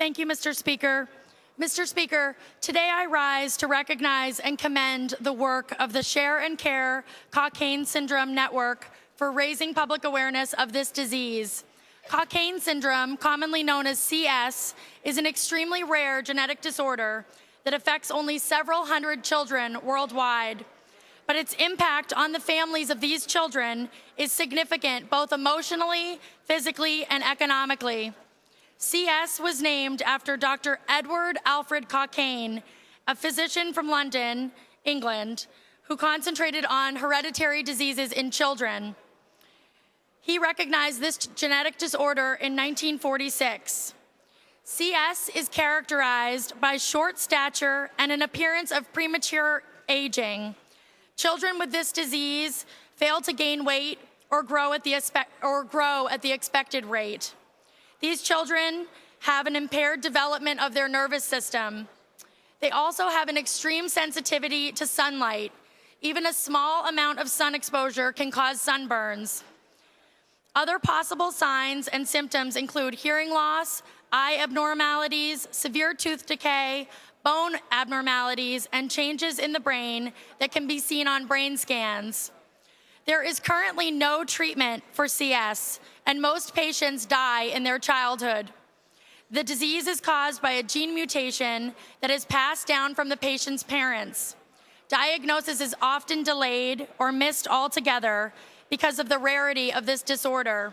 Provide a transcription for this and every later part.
Thank you, Mr. Speaker. Mr. Speaker, today I rise to recognize and commend the work of the Share and Care Cockayne Syndrome Network for raising public awareness of this disease. Cockayne Syndrome, commonly known as CS, is an extremely rare genetic disorder that affects only several hundred children worldwide. But its impact on the families of these children is significant both emotionally, physically, and economically. CS was named after Dr. Edward Alfred Cockayne, a physician from London, England, who concentrated on hereditary diseases in children. He recognized this genetic disorder in 1946. CS is characterized by short stature and an appearance of premature aging. Children with this disease fail to gain weight or grow at the expected rate. These children have an impaired development of their nervous system. They also have an extreme sensitivity to sunlight. Even a small amount of sun exposure can cause sunburns. Other possible signs and symptoms include hearing loss, eye abnormalities, severe tooth decay, bone abnormalities, and changes in the brain that can be seen on brain scans. There is currently no treatment for CS, and most patients die in their childhood. The disease is caused by a gene mutation that is passed down from the patient's parents. Diagnosis is often delayed or missed altogether because of the rarity of this disorder,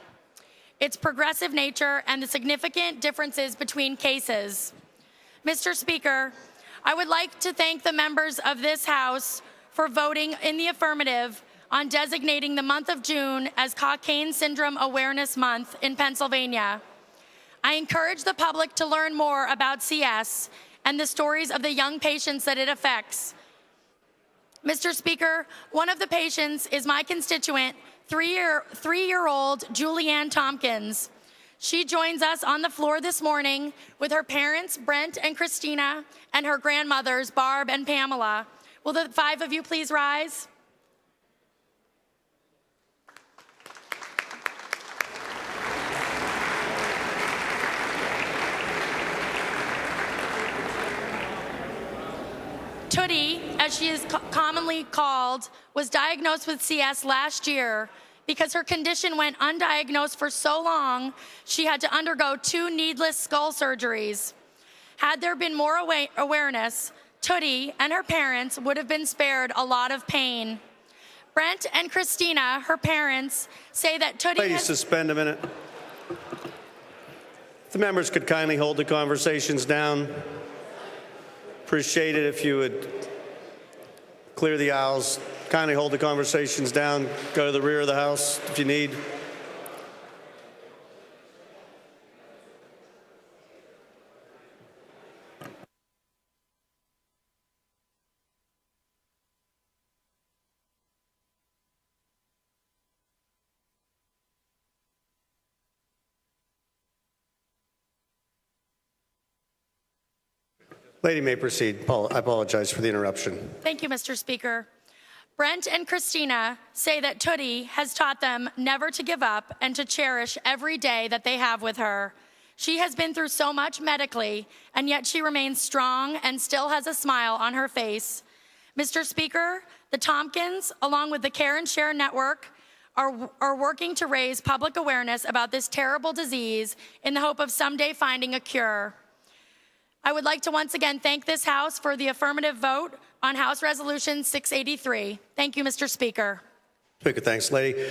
its progressive nature, and the significant differences between cases. Mr. Speaker, I would like to thank the members of this House for voting in the affirmative on designating the month of June as Cockayne Syndrome Awareness Month in Pennsylvania. I encourage the public to learn more about CS and the stories of the young patients that it affects. Mr. Speaker, one of the patients is my constituent, three-year-old Julianne Tompkins. She joins us on the floor this morning with her parents, Brent and Christina, and her grandmothers, Barb and Pamela. Will the five of you please rise? Tootie, as she is commonly called, was diagnosed with CS last year. Because her condition went undiagnosed for so long, she had to undergo 2 needless skull surgeries. Had there been more awareness, Tootie and her parents would have been spared a lot of pain. Brent and Christina, her parents, say that Tootie Ladies, suspend a minute. If the members could kindly hold the conversations down. Appreciate it if you would clear the aisles. Kindly hold the conversations down. Go to the rear of the House if you need. Lady may proceed. Paul, I apologize for the interruption. Thank you, Mr. Speaker. Brent and Christina say that Tootie has taught them never to give up and to cherish every day that they have with her. She has been through so much medically, and yet she remains strong and still has a smile on her face. Mr. Speaker, the Tompkins, along with the Care and Share Network, are working to raise public awareness about this terrible disease in the hope of someday finding a cure. I would like to once again thank this House for the affirmative vote on House Resolution 683. Thank you, Mr. Speaker. Speaker, thanks, Lady.